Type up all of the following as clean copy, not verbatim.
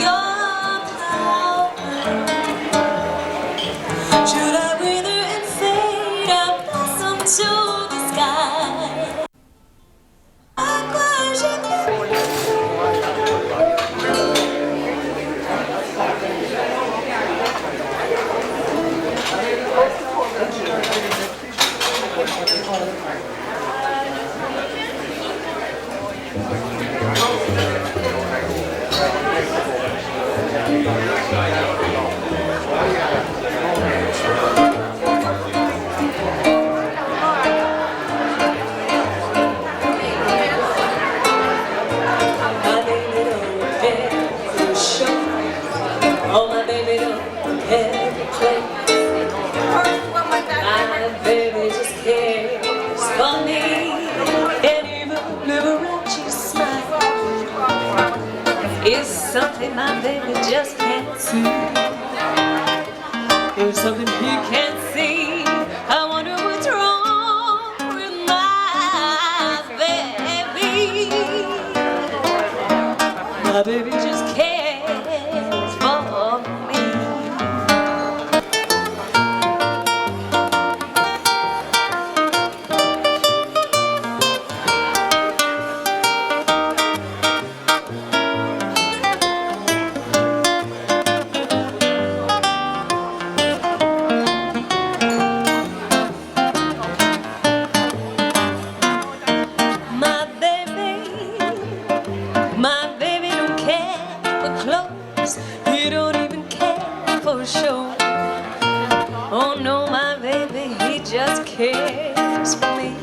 your power. Should I wither and fade or blossom to the sky? Oh, my baby don't care to play. My baby just cares for me. And even when she smiles, it's something my baby just can't see. It's something he can't see. I wonder what's wrong with my baby. My baby just cares for me. My baby don't care for clothes. He don't even care for a show. Oh no, my baby, he just cares for me.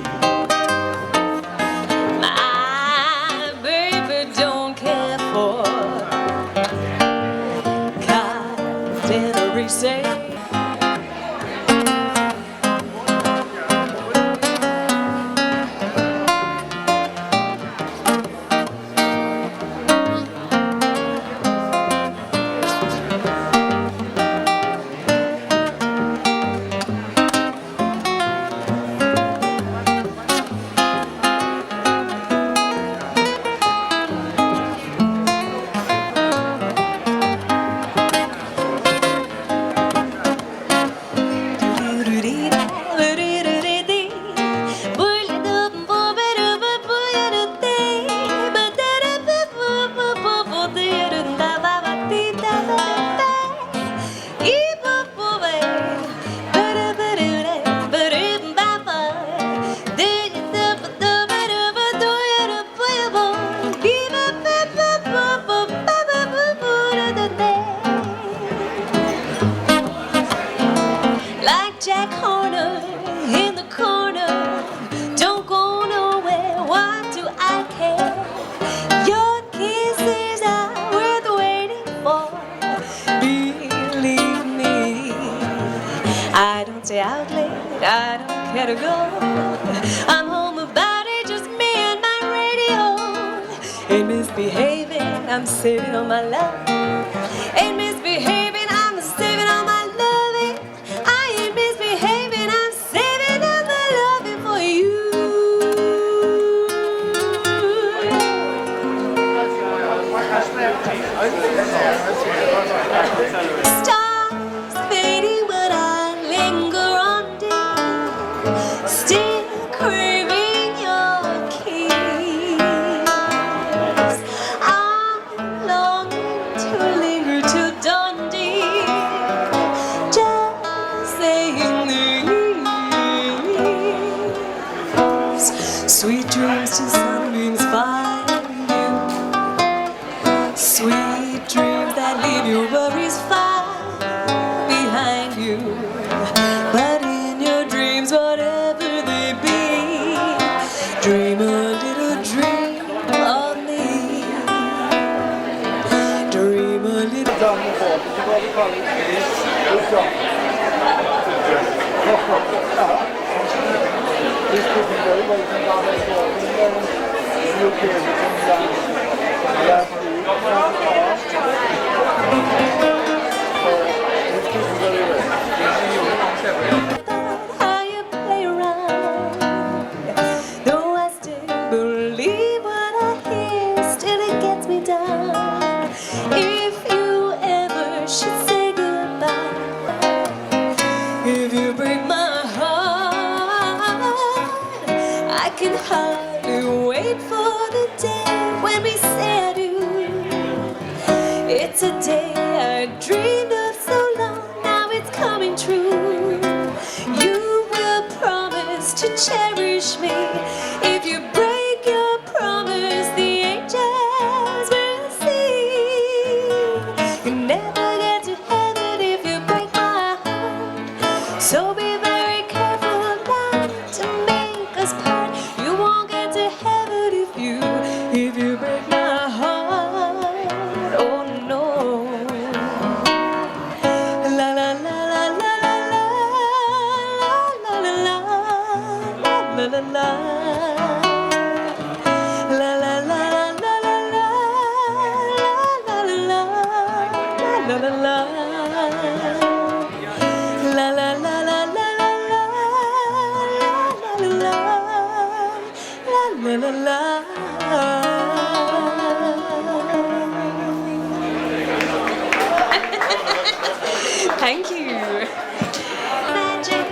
My baby don't care for cards and a resale. Like Jack Horner in the corner, don't go nowhere, what do I care? Your kisses are worth waiting for, believe me. I don't stay out late, I don't care to go. I'm home about it, just me and my radio. Ain't misbehaving, I'm saving all my love. Ain't misbehaving, I'm saving all my loving. I ain't misbehaving, I'm saving all my loving for you. Stars fading, but I linger on dear, still craving your kiss. I'm longing to linger till dawn, dear, just saying these sweet dreams till sunbeams find you. Sweet dreams that leave your worries far behind you. But in your dreams, whatever they be, dream a little dream of me. Dream a little. How you play around, though I still believe what I hear, still it gets me down. If I dreamed of so long, now it's coming true. You will promise to cherish me. If you break your promise, the angels will sing. You never get to heaven if you break my heart. So be very careful not to make us part. You won't get to heaven if you break my heart. Oh no. La la la la la la la la la la la la la. La la la la la la la la la la la la. La la la la la la la la la la. Thank you. Magic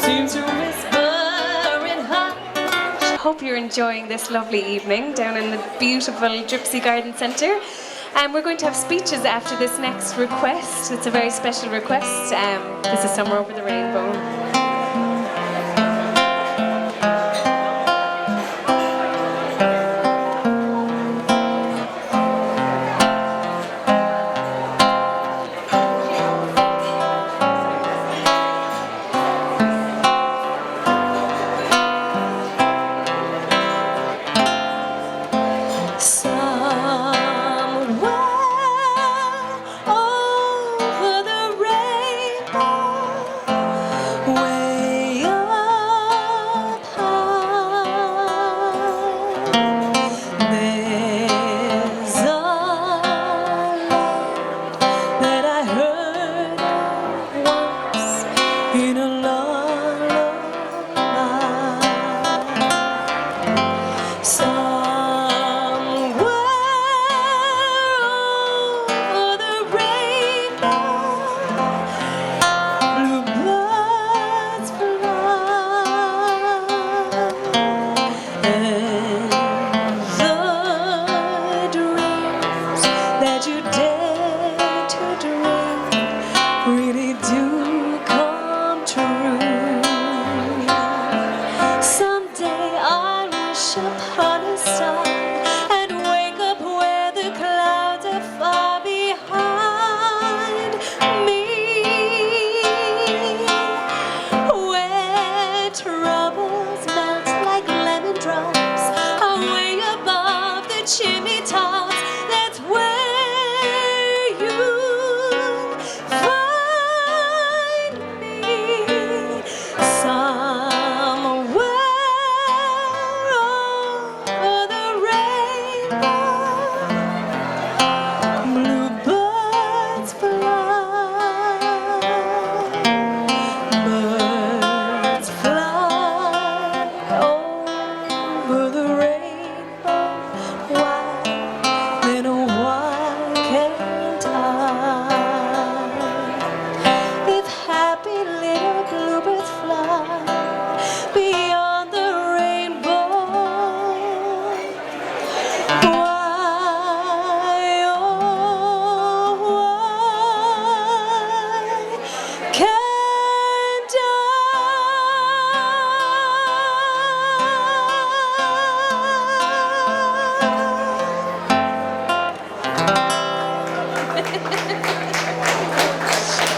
seems to whisper in hush. Hope you're enjoying this lovely evening down in the beautiful Gypsy Garden Centre. And we're going to have speeches after this next request. It's a very special request. This is Somewhere Over the Rainbow.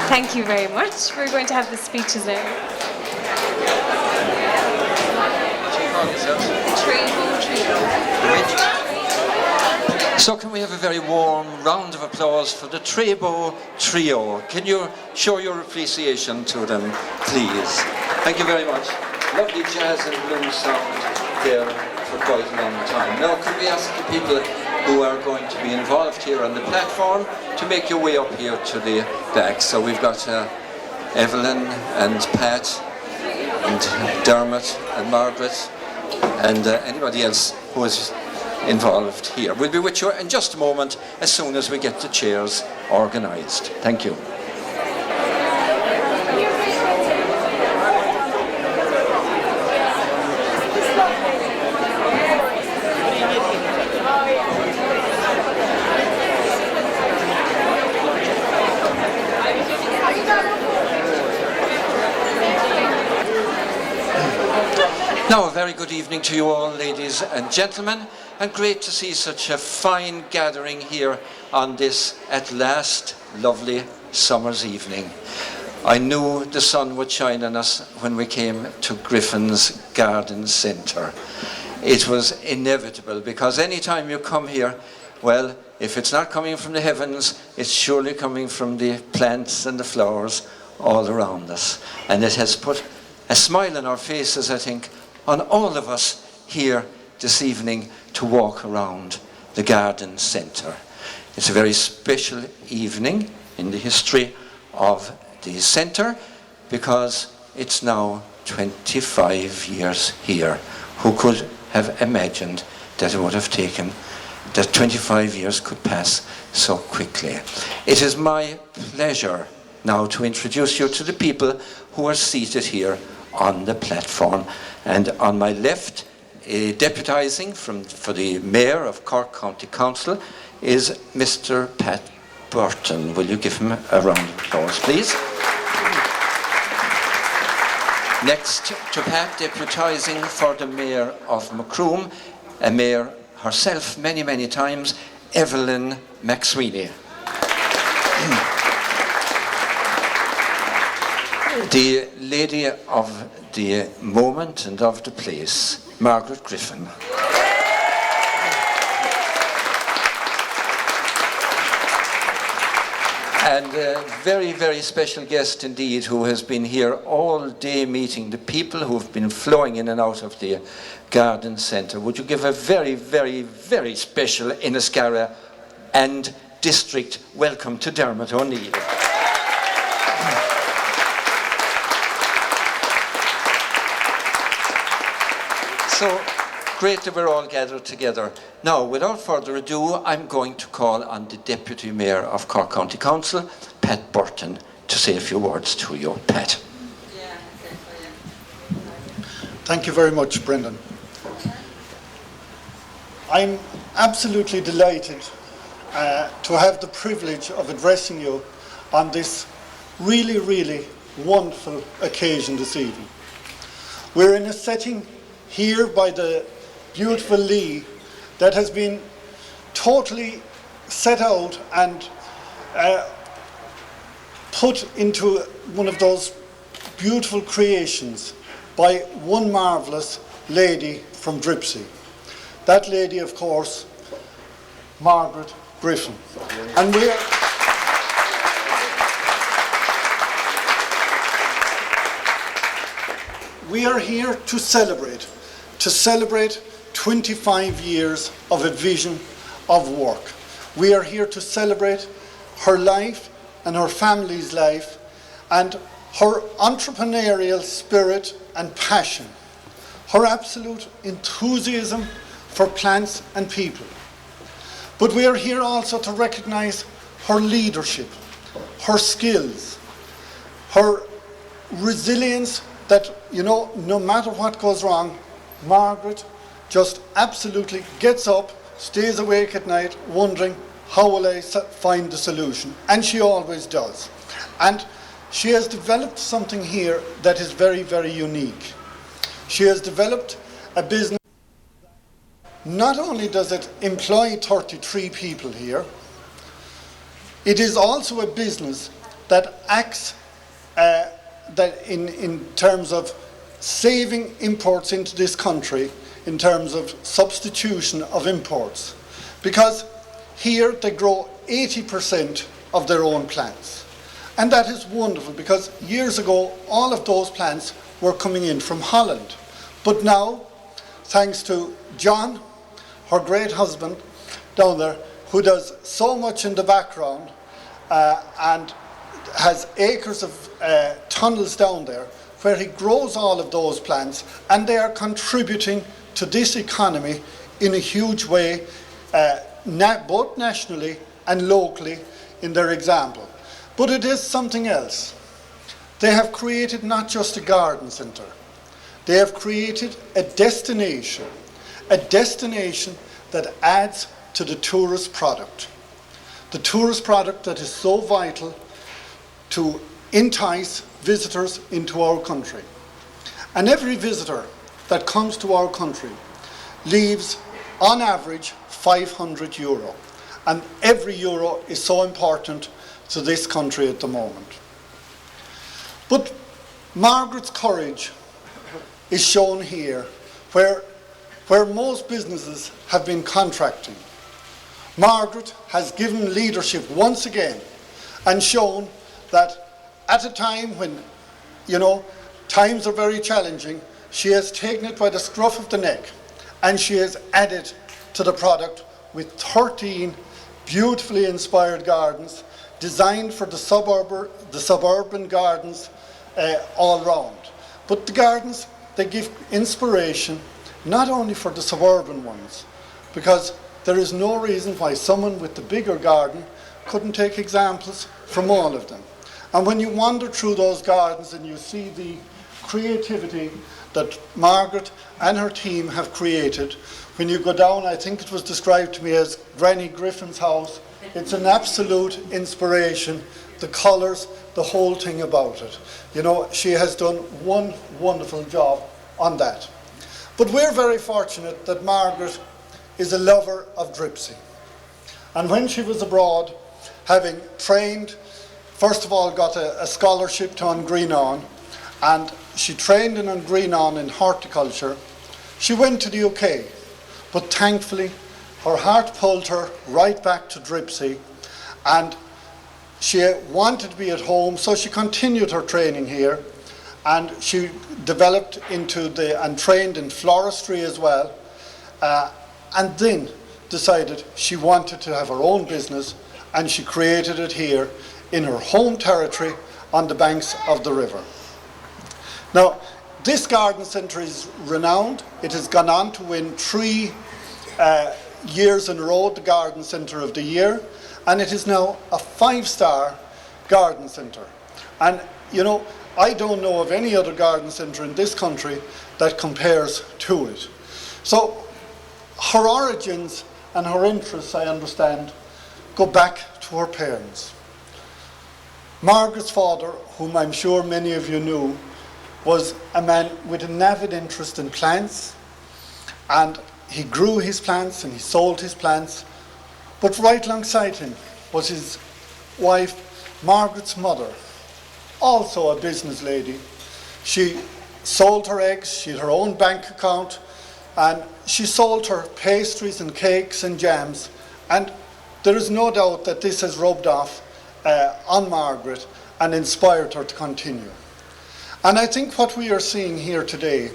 Thank you very much. We're going to have the speeches now. So can we have a very warm round of applause for the Trebo Trio? Can you show your appreciation to them, please? Thank you very much. Lovely jazz and blues sound there for quite a long time. Now, could we ask the people who are going to be involved here on the platform to make your way up here to the back? So we've got Evelyn and Pat and Dermot and Margaret and anybody else who is involved here. We'll be with you in just a moment as soon as we get the chairs organised. Thank you. Now, a very good evening to you all, ladies and gentlemen, and great to see such a fine gathering here on this, at last, lovely summer's evening. I knew the sun would shine on us when we came to Griffin's Garden Centre. It was inevitable, because any time you come here, well, if it's not coming from the heavens, it's surely coming from the plants and the flowers all around us. And it has put a smile on our faces, I think, on all of us here this evening to walk around the garden centre. It's a very special evening in the history of the centre, because it's now 25 years here. Who could have imagined that it would have taken, that 25 years could pass so quickly? It is my pleasure now to introduce you to the people who are seated here on the platform. And on my left, deputising for the Mayor of Cork County Council is Mr. Pat Burton. Will you give him a round of applause, please? Next to Pat, deputising for the Mayor of Macroom, a mayor herself many, many times, Evelyn McSweeney. The lady of the moment and of the place, Margaret Griffin. And a very, very special guest indeed, who has been here all day meeting the people who have been flowing in and out of the garden centre. Would you give a very, very, very special Inniscarra and district welcome to Dermot O'Neill. So great that we're all gathered together. Now, without further ado, I'm going to call on the Deputy Mayor of Cork County Council, Pat Burton, to say a few words to you. Pat. Thank you very much, Brendan. I'm absolutely delighted to have the privilege of addressing you on this really, really wonderful occasion this evening. We're in a setting here by the beautiful Lee that has been totally set out and put into one of those beautiful creations by one marvellous lady from Dripsey. That lady, of course, Margaret Griffin. And we are here to celebrate 25 years of a vision of work. We are here to celebrate her life and her family's life and her entrepreneurial spirit and passion, her absolute enthusiasm for plants and people. But we are here also to recognise her leadership, her skills, her resilience that, you know, no matter what goes wrong, Margaret just absolutely gets up, stays awake at night, wondering, how will I find the solution? And she always does. And she has developed something here that is very, very unique. She has developed a business. Not only does it employ 33 people here, it is also a business that acts that in terms of saving imports into this country, in terms of substitution of imports. Because here they grow 80% of their own plants. And that is wonderful, because years ago all of those plants were coming in from Holland. But now, thanks to John, her great husband down there, who does so much in the background and has acres of tunnels down there where he grows all of those plants, and they are contributing to this economy in a huge way, both nationally and locally in their example. But it is something else. They have created not just a garden centre, they have created a destination that adds to the tourist product. The tourist product that is so vital to entice visitors into our country. And every visitor that comes to our country leaves, on average, €500. And every euro is so important to this country at the moment. But Margaret's courage is shown here, where most businesses have been contracting. Margaret has given leadership once again and shown that at a time when, times are very challenging, she has taken it by the scruff of the neck and she has added to the product with 13 beautifully inspired gardens designed for the suburban gardens all round. But the gardens, they give inspiration not only for the suburban ones, because there is no reason why someone with the bigger garden couldn't take examples from all of them. And when you wander through those gardens and you see the creativity that Margaret and her team have created, when you go down, I think it was described to me as Granny Griffin's house, it's an absolute inspiration, the colours, the whole thing about it. She has done one wonderful job on that. But we're very fortunate that Margaret is a lover of dripsy. And when she was abroad, having trained, first of all got a scholarship to Greenon, and she trained in Greenon in horticulture. She went to the UK, but thankfully her heart pulled her right back to dripsy, and she wanted to be at home, so she continued her training here, and she developed and trained in floristry as well, and then decided she wanted to have her own business, and she created it here in her home territory on the banks of the river. Now, this garden centre is renowned. It has gone on to win 3 years in a row the Garden Centre of the Year, and it is now a 5-star garden centre. And I don't know of any other garden centre in this country that compares to it. So her origins and her interests, I understand, go back to her parents. Margaret's father, whom I'm sure many of you knew, was a man with an avid interest in plants, and he grew his plants and he sold his plants. But right alongside him was his wife, Margaret's mother, also a business lady. She sold her eggs, she had her own bank account, and she sold her pastries and cakes and jams. And there is no doubt that this has rubbed off on Margaret and inspired her to continue. And I think what we are seeing here today,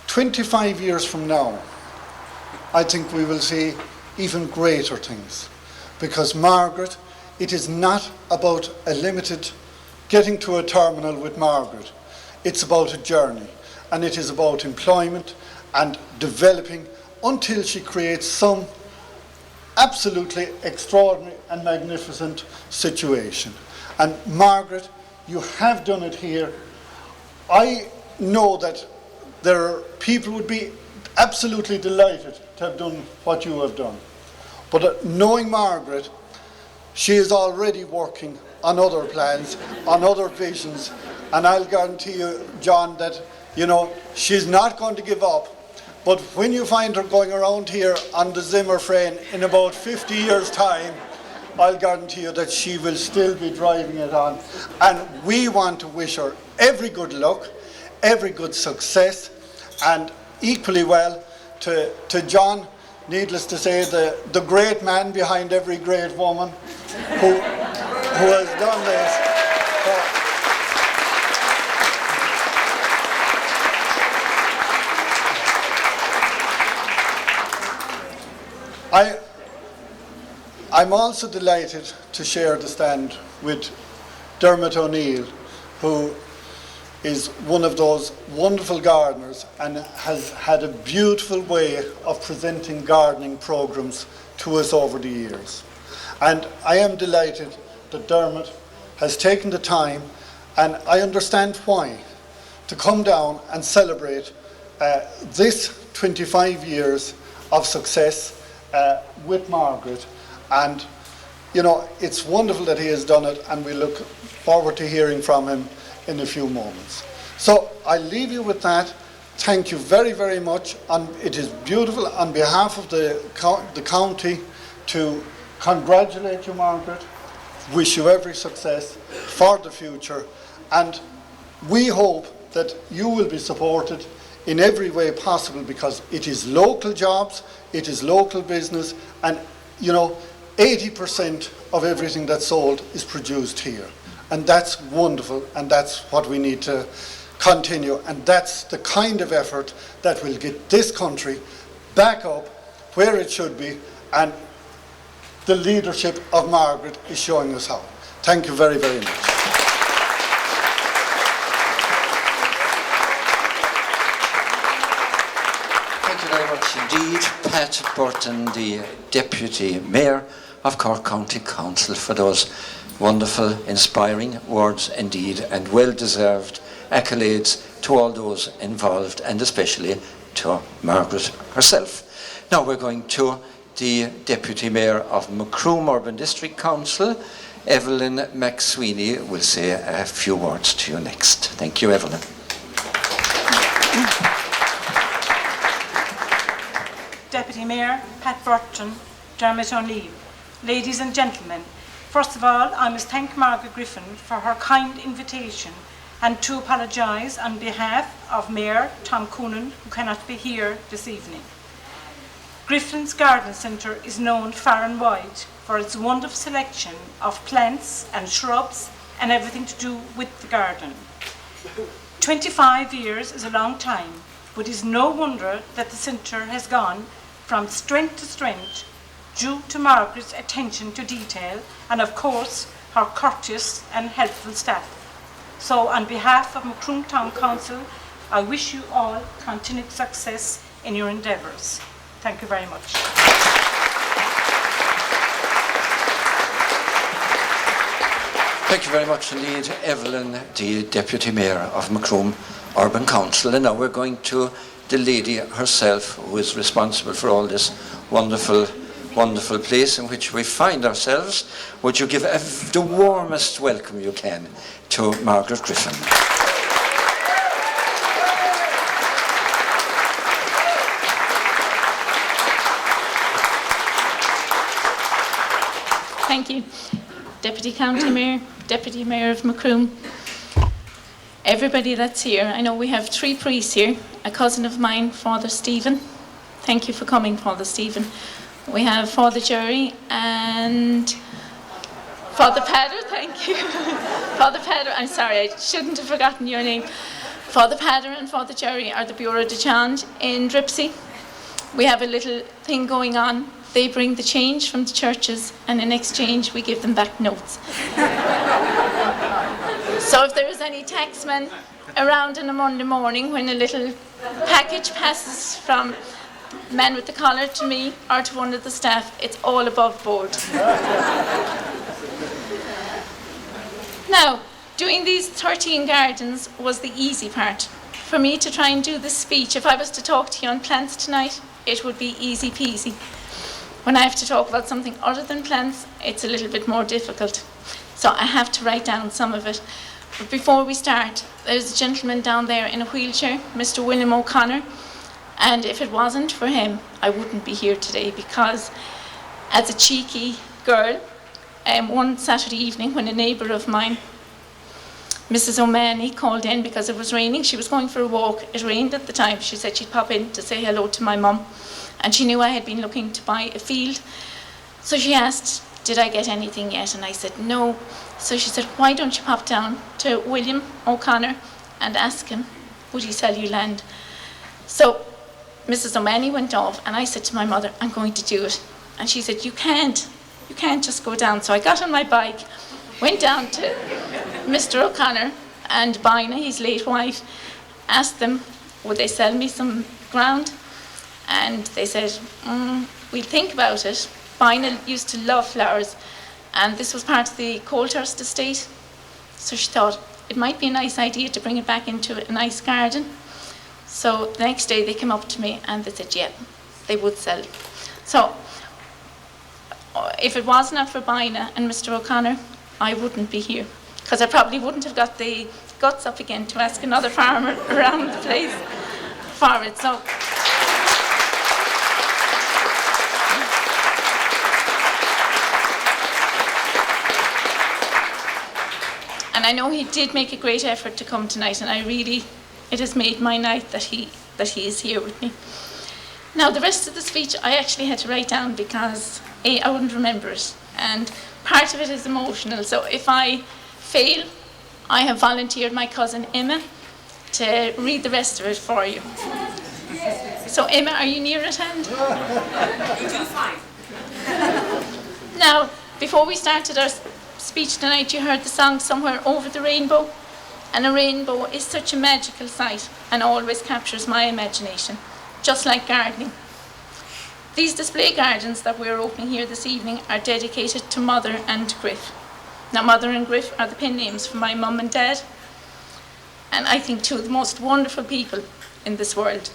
25 years from now, I think we will see even greater things. Because Margaret, it is not about a limited getting to a terminal with Margaret. It's about a journey, and it is about employment and developing until she creates some absolutely extraordinary and magnificent situation. And Margaret, you have done it here. I know that people would be absolutely delighted to have done what you have done. But knowing Margaret, she is already working on other plans, on other visions, and I'll guarantee you, John, that she's not going to give up. But when you find her going around here on the Zimmer frame in about 50 years' time, I'll guarantee you that she will still be driving it on. And we want to wish her every good luck, every good success, and equally well to John, needless to say, the great man behind every great woman who has done this. I'm also delighted to share the stand with Dermot O'Neill, who is one of those wonderful gardeners and has had a beautiful way of presenting gardening programs to us over the years. And I am delighted that Dermot has taken the time, and I understand why, to come down and celebrate this 25 years of success with Margaret. And it's wonderful that he has done it, and we look forward to hearing from him in a few moments. So I leave you with that. Thank you very, very much. And it is beautiful on behalf of the county to congratulate you, Margaret. Wish you every success for the future. And we hope that you will be supported in every way possible, because it is local jobs, it is local business, and 80% of everything that's sold is produced here. And that's wonderful, and that's what we need to continue. And that's the kind of effort that will get this country back up where it should be, and the leadership of Margaret is showing us how. Thank you very, very much. Thank you very much indeed, Pat Burton, the Deputy Mayor of Cork County Council, for those wonderful, inspiring words indeed, and well-deserved accolades to all those involved, and especially to Margaret herself. Now we're going to the Deputy Mayor of Macroom Urban District Council. Evelyn McSweeney will say a few words to you next. Thank you, Evelyn. Deputy Mayor Pat Burton, Dermot O'Neill. Ladies and gentlemen, first of all, I must thank Margaret Griffin for her kind invitation, and to apologise on behalf of Mayor Tom Coonan, who cannot be here this evening. Griffin's Garden Centre is known far and wide for its wonderful selection of plants and shrubs and everything to do with the garden. 25 years is a long time, but it is no wonder that the centre has gone from strength to strength due to Margaret's attention to detail and, of course, her courteous and helpful staff. So on behalf of Macroom Town Council, I wish you all continued success in your endeavours. Thank you very much. Thank you very much indeed, Evelyn, the Deputy Mayor of Macroom Urban Council. And now we're going to the lady herself, who is responsible for all this wonderful, wonderful place in which we find ourselves. Would you give the warmest welcome you can to Margaret Griffin? Thank you. Deputy County Mayor, Deputy Mayor of Macroom, everybody that's here. I know we have 3 priests here, a cousin of mine, Father Stephen. Thank you for coming, Father Stephen. We have Father Jerry and Father Padder, thank you. Father Padder, I'm sorry, I shouldn't have forgotten your name. Father Padder and Father Jerry are the Bureau de Change in Dripsey. We have a little thing going on. They bring the change from the churches, and in exchange we give them back notes. So if there is any taxman around on a Monday morning when a little package passes from the man with the collar to me or to one of the staff, it's all above board. Now, doing these 13 gardens was the easy part. For me to try and do this speech, if I was to talk to you on plants tonight, it would be easy peasy. When I have to talk about something other than plants, it's a little bit more difficult. So I have to write down some of it. But before we start, there's a gentleman down there in a wheelchair, Mr. William O'Connor. And if it wasn't for him, I wouldn't be here today, because as a cheeky girl, one Saturday evening when a neighbour of mine, Mrs. O'Mahony, called in because it was raining. She was going for a walk. It rained at the time. She said she'd pop in to say hello to my mum. And she knew I had been looking to buy a field. So she asked, did I get anything yet? And I said, no. So she said, why don't you pop down to William O'Connor and ask him, would he sell you land? So Mrs. O'Mahony went off, and I said to my mother, I'm going to do it. And she said, you can't just go down. So I got on my bike, went down to Mr. O'Connor and Bina, his late wife, asked them, would they sell me some ground? And they said, we'll think about it. Bina used to love flowers, and this was part of the Colthurst estate. So she thought it might be a nice idea to bring it back into a nice garden. So the next day they came up to me and they said, yeah, they would sell. So if it was not for Bina and Mr. O'Connor, I wouldn't be here, because I probably wouldn't have got the guts up again to ask another farmer around the place for it. So. And I know he did make a great effort to come tonight, and it has made my night that he is here with me. Now, the rest of the speech I actually had to write down because I wouldn't remember it, and part of it is emotional. So if I fail, I have volunteered my cousin Emma to read the rest of it for you. So Emma, are you near at hand? You do fine. Now, before we started our speech tonight, you heard the song Somewhere Over the Rainbow, and a rainbow is such a magical sight and always captures my imagination, just like gardening. These display gardens that we're opening here this evening are dedicated to Mother and Griff. Now, Mother and Griff are the pen names for my mum and dad, and I think two of the most wonderful people in this world.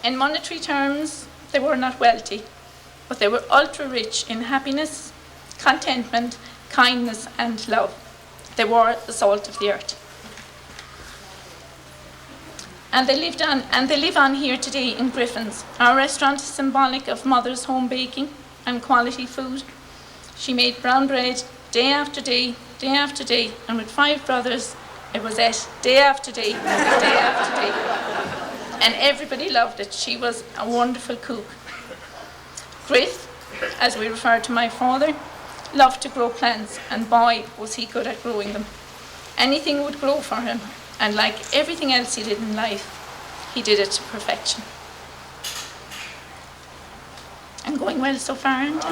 In monetary terms, they were not wealthy, but they were ultra rich in happiness, contentment, kindness, and love. They were the salt of the earth. And they live on here today in Griffin's. Our restaurant is symbolic of Mother's home baking and quality food. She made brown bread day after day, and with 5 brothers, it was day after day, day after day. And everybody loved it. She was a wonderful cook. Griff, as we refer to my father, loved to grow plants, and boy, was he good at growing them. Anything would grow for him, and like everything else he did in life, he did it to perfection. I'm going well so far, aren't I?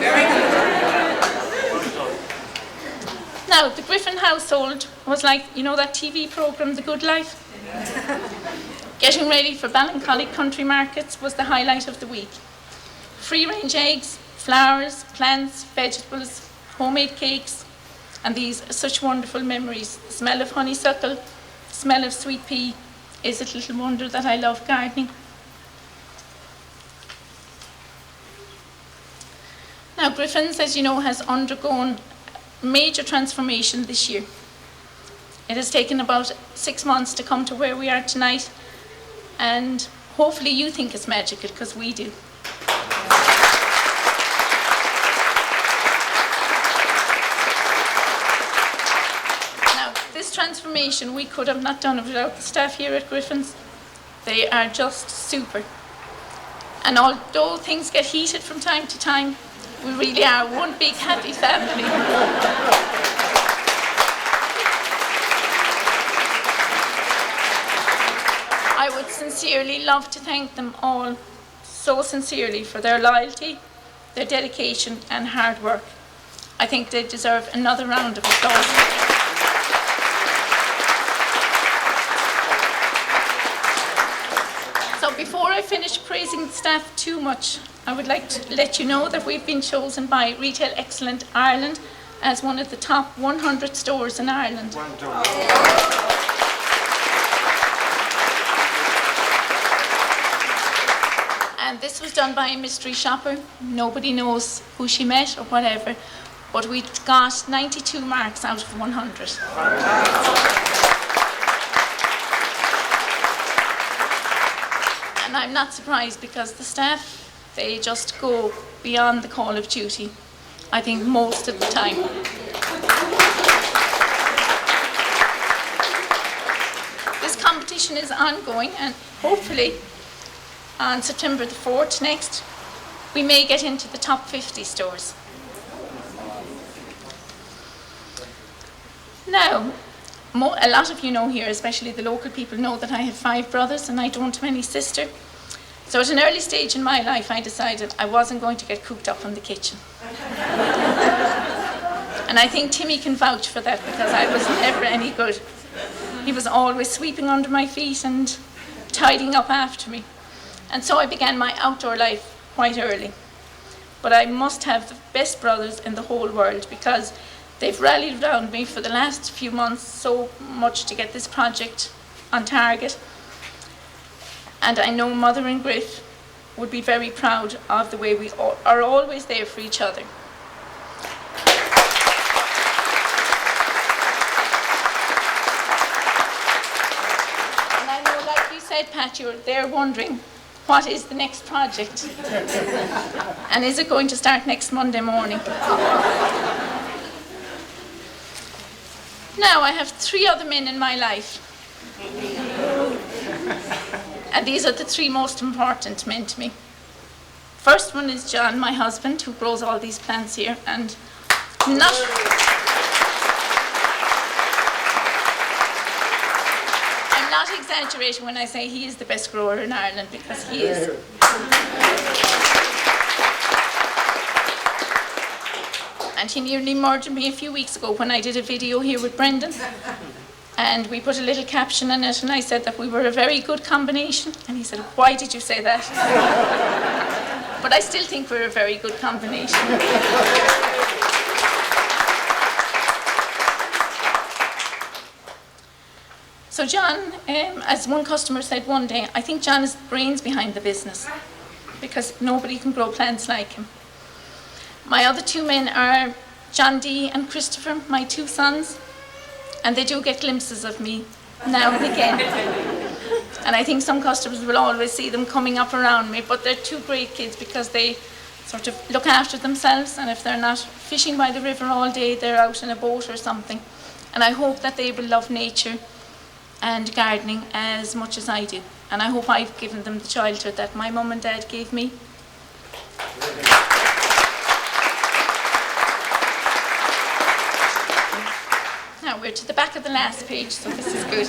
Now, the Griffin household was like, you know that TV programme, The Good Life? Getting ready for Ballincollig country markets was the highlight of the week. Free-range eggs, flowers, plants, vegetables, homemade cakes, and these are such wonderful memories. The smell of honeysuckle, the smell of sweet pea. Is it little wonder that I love gardening? Now, Griffin's, as you know, has undergone major transformation this year. It has taken about 6 months to come to where we are tonight, and hopefully you think it's magical, because we do. Now, this transformation, we could have not done it without the staff here at Griffin's. They are just super. And although things get heated from time to time, we really are one big happy family. I would sincerely love to thank them all so sincerely for their loyalty, their dedication and hard work. I think they deserve another round of applause. So before I finish praising the staff too much, I would like to let you know that we've been chosen by Retail Excellent Ireland as one of the top 100 stores in Ireland. And this was done by a mystery shopper. Nobody knows who she met or whatever, but we got 92 marks out of 100. And I'm not surprised, because the staff, they just go beyond the call of duty, I think, most of the time. This competition is ongoing, and hopefully on September the 4th next, we may get into the top 50 stores. Now, a lot of you know here, especially the local people, know that I have 5 brothers and I don't have any sister. So at an early stage in my life, I decided I wasn't going to get cooped up in the kitchen. And I think Timmy can vouch for that, because I was never any good. He was always sweeping under my feet and tidying up after me. And so I began my outdoor life quite early. But I must have the best brothers in the whole world, because they've rallied around me for the last few months so much to get this project on target. And I know Mother and Griff would be very proud of the way we are always there for each other. And I know, like you said, Pat, you're there wondering, what is the next project? And is it going to start next Monday morning? Now, I have 3 other men in my life. And these are the 3 most important men to me. First one is John, my husband, who grows all these plants here, and I'm not exaggerating when I say he is the best grower in Ireland, because he is. And he nearly murdered me a few weeks ago when I did a video here with Brendan. And we put a little caption in it, and I said that we were a very good combination. And he said, "Why did you say that?" But I still think we're a very good combination. So John, as one customer said one day, I think John is the brains behind the business, because nobody can grow plants like him. My other 2 men are John D. and Christopher, my 2 sons. And they do get glimpses of me now and again. And I think some customers will always see them coming up around me, but they're 2 great kids, because they sort of look after themselves, and if they're not fishing by the river all day, they're out in a boat or something. And I hope that they will love nature and gardening as much as I do. And I hope I've given them the childhood that my mum and dad gave me. Now we're to the back of the last page, so this is good.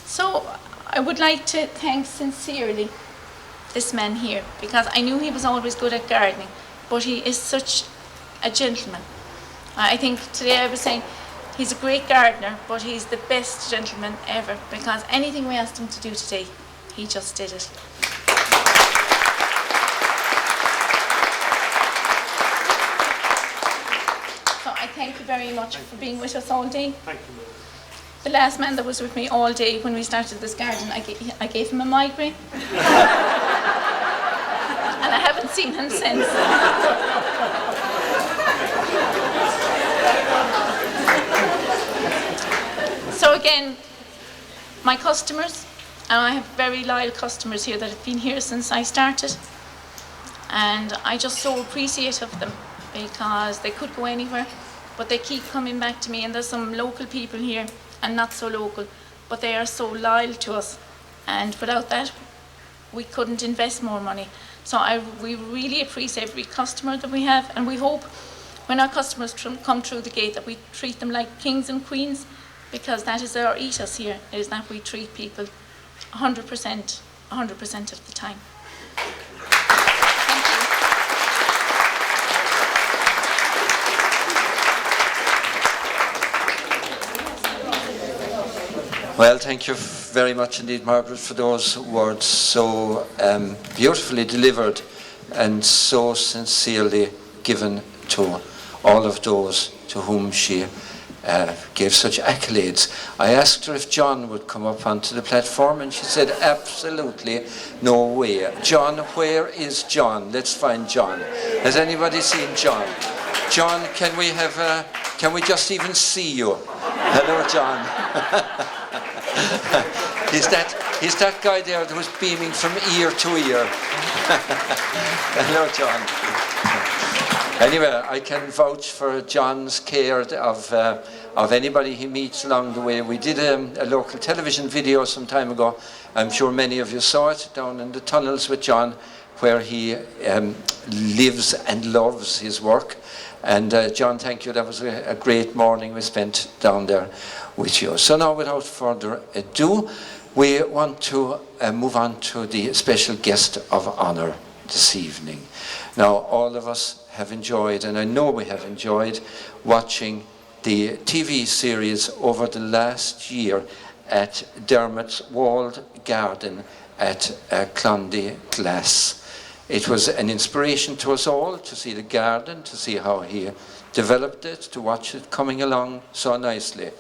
So I would like to thank sincerely this man here, because I knew he was always good at gardening, but he is such a gentleman. I think today I was saying he's a great gardener, but he's the best gentleman ever, because anything we asked him to do today, he just did it. Thank you very much for being with us all day. Thank you. The last man that was with me all day when we started this garden, I gave him a migraine. And I haven't seen him since. So again, my customers, and I have very loyal customers here that have been here since I started. And I just so appreciate of them, because they could go anywhere, but they keep coming back to me. And there's some local people here and not so local, but they are so loyal to us, and without that we couldn't invest more money. So we really appreciate every customer that we have, and we hope when our customers come through the gate that we treat them like kings and queens, because that is our ethos here, is that we treat people 100% of the time. Well, thank you very much indeed, Margaret, for those words, so beautifully delivered and so sincerely given to all of those to whom she gave such accolades. I asked her if John would come up onto the platform, and she said absolutely no way. John, where is John? Let's find John. Has anybody seen John? John, can we just even see you? Hello, John. He's that guy there who's beaming from ear to ear. Hello, John. Anyway, I can vouch for John's care of anybody he meets along the way. We did a local television video some time ago. I'm sure many of you saw it, down in the tunnels with John, where he lives and loves his work. And John, thank you. That was a great morning we spent down there with you. So now, without further ado, we want to move on to the special guest of honor this evening. Now, all of us have enjoyed, and I know we have enjoyed, watching the TV series over the last year at Dermot's walled garden at Clondy Glass. It was an inspiration to us all to see the garden, to see how he developed it, to watch it coming along so nicely.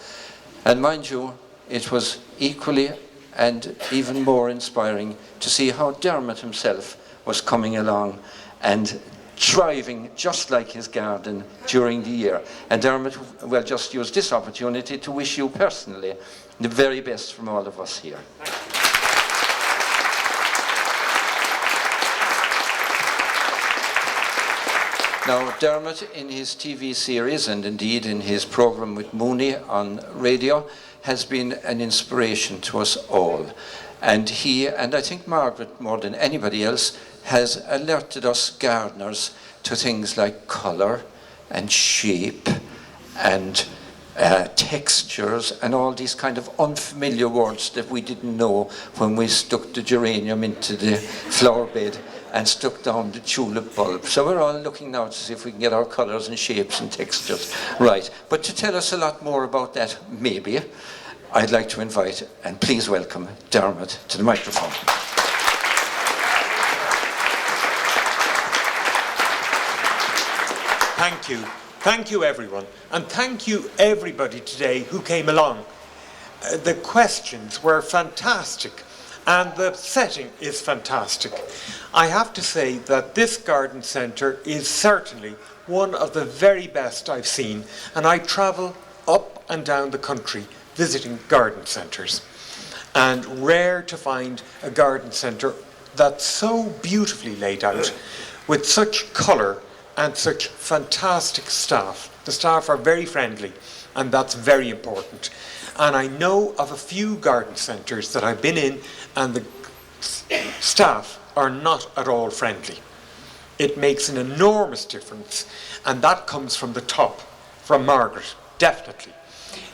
And mind you, it was equally and even more inspiring to see how Dermot himself was coming along and thriving just like his garden during the year. And Dermot, well, just use this opportunity to wish you personally the very best from all of us here. Now, Dermot, in his TV series and indeed in his programme with Mooney on radio, has been an inspiration to us all. And he, and I think Margaret more than anybody else, has alerted us gardeners to things like colour and shape and textures and all these kind of unfamiliar words that we didn't know when we stuck the geranium into the flower bed and stuck down the tulip bulb. So we're all looking now to see if we can get our colours and shapes and textures right. But to tell us a lot more about that, maybe, I'd like to invite, and please welcome, Dermot to the microphone. Thank you. Thank you, everyone. And thank you, everybody today who came along. The questions were fantastic, and the setting is fantastic. I have to say that this garden centre is certainly one of the very best I've seen, and I travel up and down the country visiting garden centres. And rare to find a garden centre that's so beautifully laid out, with such colour and such fantastic staff. The staff are very friendly, and that's very important. And I know of a few garden centres that I've been in, and the staff are not at all friendly. It makes an enormous difference, and that comes from the top, from Margaret, definitely.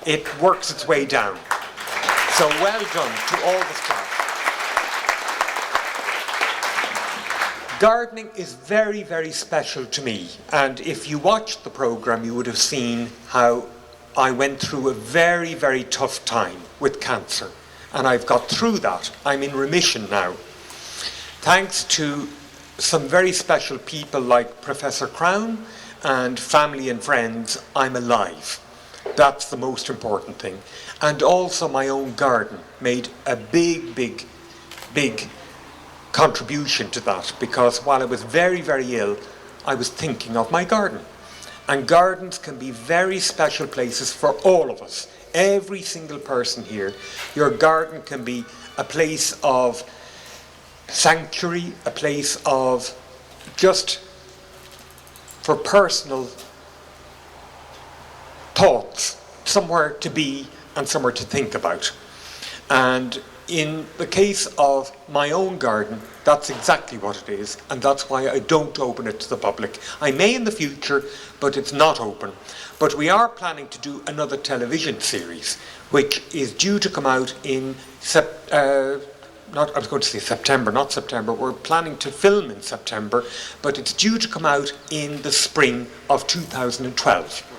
It works its way down. So well done to all the staff. Gardening is very, very special to me, and if you watched the programme you would have seen how I went through a very, very tough time with cancer, and I've got through that. I'm in remission now. Thanks to some very special people like Professor Crown and family and friends, I'm alive. That's the most important thing. And also my own garden made a big, big, big contribution to that, because while I was very, very ill, I was thinking of my garden. And gardens can be very special places for all of us. Every single person here. Your garden can be a place of sanctuary, a place of just for personal thoughts, somewhere to be and somewhere to think about. And in the case of my own garden, that's exactly what it is, and that's why I don't open it to the public. I may in the future, but it's not open. But we are planning to do another television series, which is due to come out in September, not September. We're planning to film in September, but it's due to come out in the spring of 2012.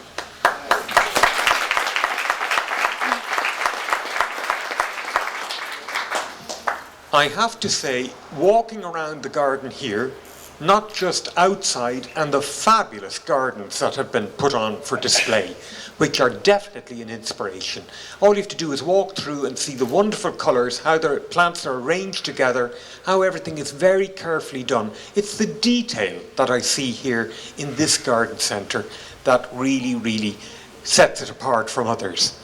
I have to say, walking around the garden here, not just outside, and the fabulous gardens that have been put on for display, which are definitely an inspiration. All you have to do is walk through and see the wonderful colours, how the plants are arranged together, how everything is very carefully done. It's the detail that I see here in this garden centre that really, really sets it apart from others.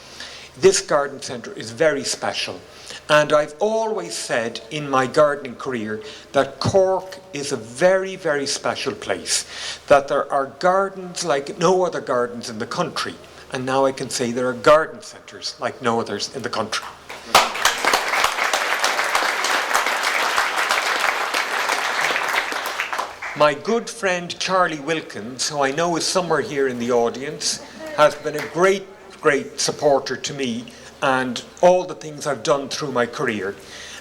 This garden centre is very special. And I've always said in my gardening career that Cork is a very, very special place, that there are gardens like no other gardens in the country, and now I can say there are garden centres like no others in the country. My good friend Charlie Wilkins, who I know is somewhere here in the audience, has been a great, great supporter to me and all the things I've done through my career.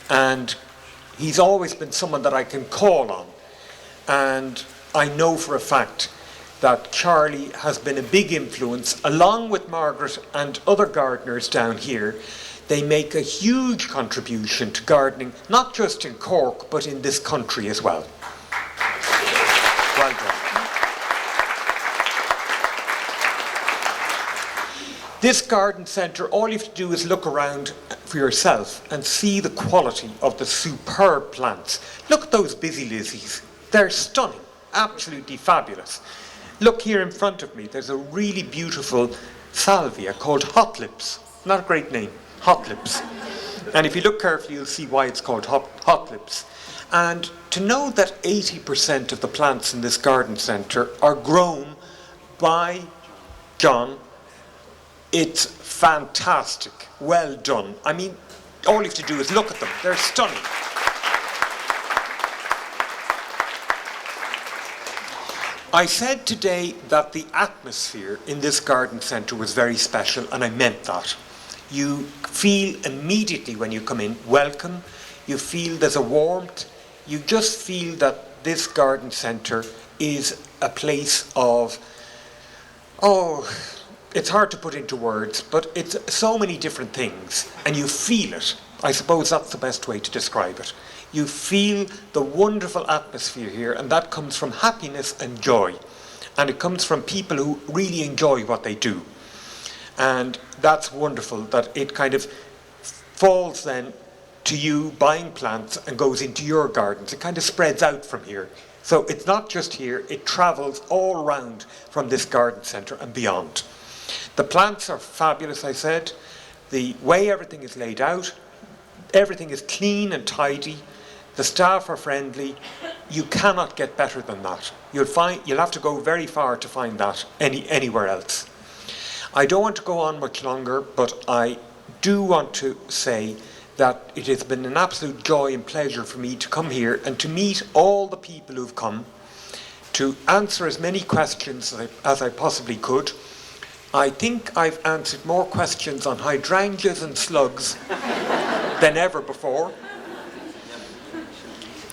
And he's always been someone that I can call on. And I know for a fact that Charlie has been a big influence, along with Margaret and other gardeners down here. They make a huge contribution to gardening, not just in Cork, but in this country as well. Well done. This garden centre, all you have to do is look around for yourself and see the quality of the superb plants. Look at those busy lizzies. They're stunning, absolutely fabulous. Look here in front of me, there's a really beautiful Salvia called Hot Lips. Not a great name, Hot Lips. And if you look carefully, you'll see why it's called Hot Lips. And to know that 80% of the plants in this garden centre are grown by John, it's fantastic. Well done. I mean, all you have to do is look at them. They're stunning. I said today that the atmosphere in this garden centre was very special, and I meant that. You feel immediately when you come in welcome. You feel there's a warmth. You just feel that this garden centre is a place of, it's hard to put into words, but it's so many different things, and you feel it. I suppose that's the best way to describe it. You feel the wonderful atmosphere here, and that comes from happiness and joy. And it comes from people who really enjoy what they do. And that's wonderful that it kind of falls then to you buying plants and goes into your gardens. It kind of spreads out from here. So it's not just here, it travels all around from this garden centre and beyond. The plants are fabulous, I said. The way everything is laid out, everything is clean and tidy. The staff are friendly. You cannot get better than that. You'll have to go very far to find that anywhere else. I don't want to go on much longer, but I do want to say that it has been an absolute joy and pleasure for me to come here and to meet all the people who've come, to answer as many questions as I possibly could. I think I've answered more questions on hydrangeas and slugs than ever before.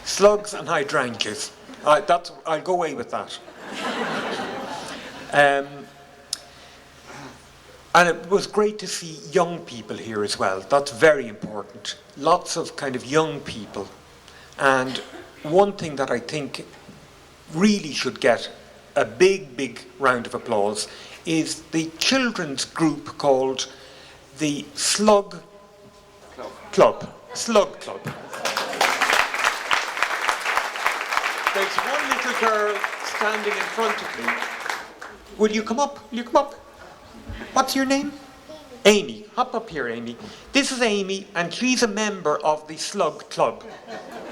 Slugs and hydrangeas. I'll go away with that. And it was great to see young people here as well. That's very important. Lots of kind of young people. And one thing that I think really should get a big round of applause is the children's group called the Slug Club. Slug Club. There's one little girl standing in front of me. Will you come up? Will you come up? What's your name? Amy. Hop up here, Amy. This is Amy, and she's a member of the Slug Club.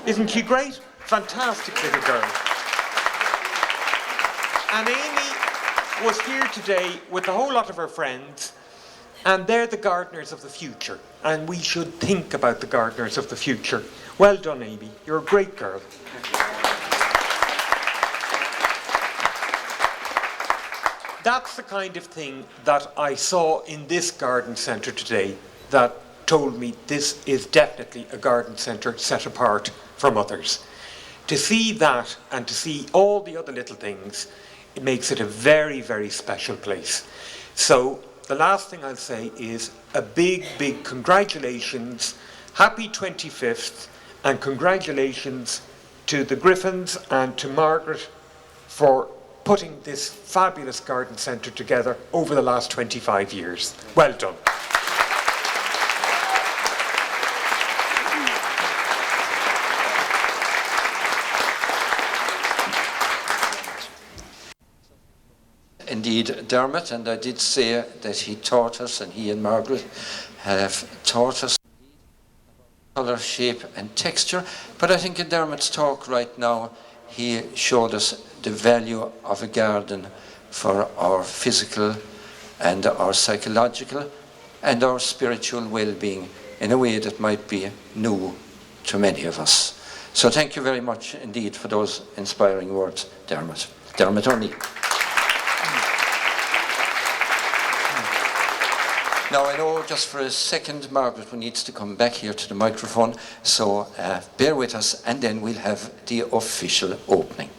Isn't she great? Fantastic little girl. And Amy was here today with a whole lot of her friends, and they're the gardeners of the future. And we should think about the gardeners of the future. Well done, Amy. You're a great girl. That's the kind of thing that I saw in this garden centre today that told me this is definitely a garden centre set apart from others. To see that and to see all the other little things, it makes it a very special place. So the last thing I'll say is a big congratulations, happy 25th, and congratulations to the Griffins and to Margaret for putting this fabulous garden centre together over the last 25 years. Well done. Indeed, Dermot, and I did say that he taught us, and he and Margaret have taught us colour, shape and texture, but I think in Dermot's talk right now he showed us the value of a garden for our physical and our psychological and our spiritual well-being in a way that might be new to many of us. So thank you very much indeed for those inspiring words, Dermot. Dermot O'Neill. Now I know just for a second Margaret needs to come back here to the microphone, so bear with us and then we'll have the official opening.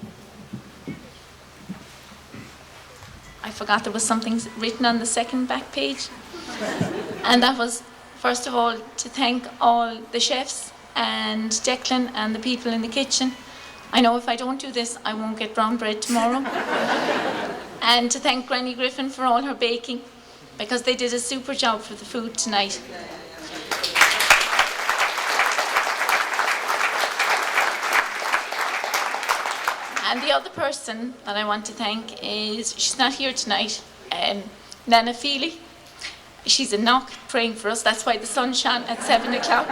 I forgot there was something written on the second back page. And that was, first of all, to thank all the chefs and Declan and the people in the kitchen. I know if I don't do this, I won't get brown bread tomorrow. And to thank Granny Griffin for all her baking, because they did a super job for the food tonight. And the other person that I want to thank is, she's not here tonight, Nana Feely. She's in Knock praying for us. That's why the sun shone at 7 o'clock.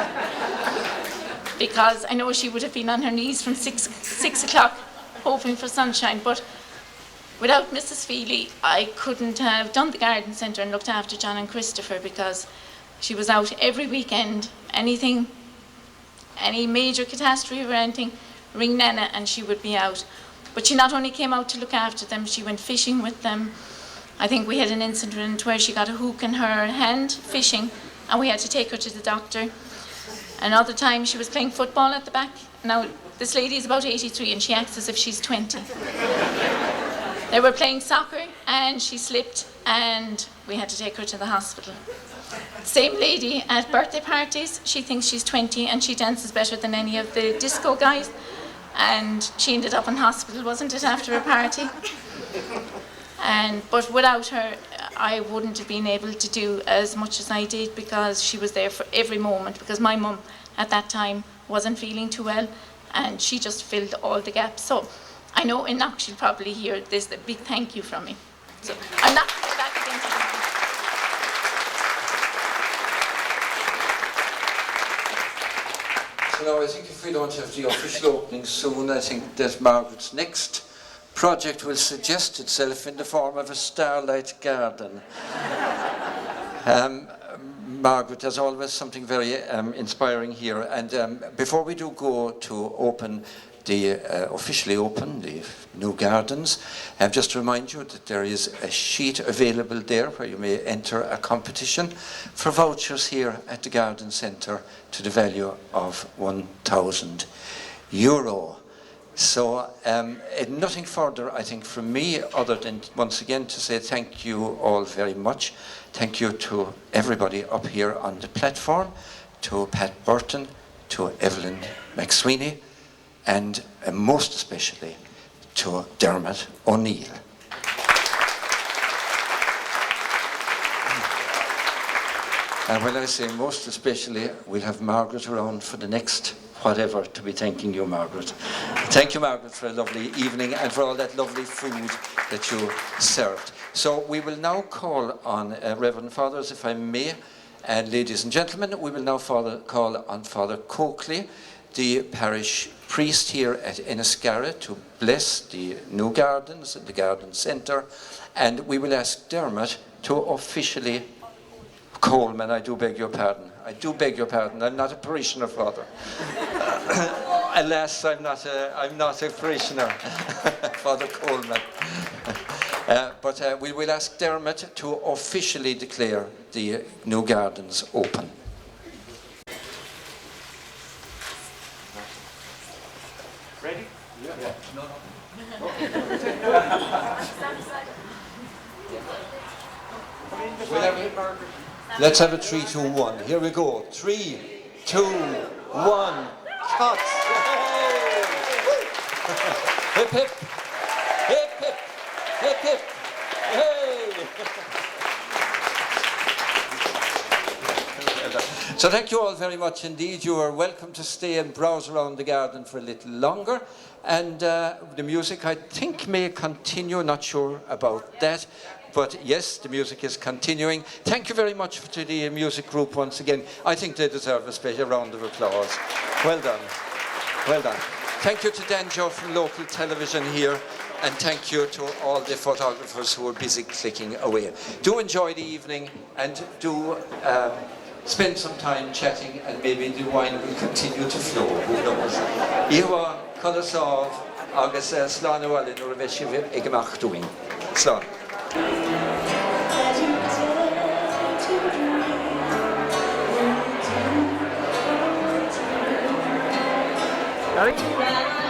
Because I know she would have been on her knees from 6 o'clock hoping for sunshine. But without Mrs. Feely, I couldn't have done the garden centre and looked after John and Christopher, because she was out every weekend. Anything, any major catastrophe or anything, ring Nana and she would be out. But she not only came out to look after them, she went fishing with them. I think we had an incident where she got a hook in her hand fishing and we had to take her to the doctor. Another time she was playing football at the back. Now, this lady is about 83 and she acts as if she's 20. They were playing soccer and she slipped and we had to take her to the hospital. Same lady at birthday parties, she thinks she's 20 and she dances better than any of the disco guys. And she ended up in hospital, wasn't it, after a party? But without her, I wouldn't have been able to do as much as I did, because she was there for every moment, because my mum at that time wasn't feeling too well and she just filled all the gaps. So I know in Knock she'll probably hear this, a big thank you from me. So I'm not going back again to the So now I think if we don't have the official opening soon, I think that Margaret's next project will suggest itself in the form of a starlight garden. Margaret, there's always something very inspiring here. And before we do go to open officially open the new gardens, just to remind you that there is a sheet available there where you may enter a competition for vouchers here at the Garden Centre to the value of €1,000. So nothing further, I think, from me other than once again to say thank you all very much. Thank you to everybody up here on the platform, to Pat Burton, to Evelyn McSweeney, and most especially to Dermot O'Neill. And when I say most especially, we'll have Margaret around for the next whatever to be thanking you, Margaret. Thank you, Margaret, for a lovely evening and for all that lovely food that you served. So we will now call on Reverend Fathers, if I may, and ladies and gentlemen, we will now call on Father Coakley, the parish priest here at Enniscarra, to bless the new gardens at the Garden Centre, and we will ask Dermot to officially, Coleman, I do beg your pardon. I do beg your pardon. I'm not a parishioner, Father. Alas, I'm not a parishioner, Father Coleman. But we will ask Dermot to officially declare the new gardens open. Ready? Yeah. No. Let's have a 3, 2, 1. Here we go. 3, 2, 1. Cut. Hip hip. Hip hip. Hip hip. Hey. So thank you all very much indeed. You are welcome to stay and browse around the garden for a little longer. And the music, I think, may continue. Not sure about that. But yes, the music is continuing. Thank you very much to the music group once again. I think they deserve a special round of applause. Well done. Well done. Thank you to Dan Joe from local television here. And thank you to all the photographers who are busy clicking away. Do enjoy the evening and do spend some time chatting, and maybe the wine will continue to flow. Who knows? Iwa Kolasov, August Slana in Revishiv Egemach doing. Slán. Ready?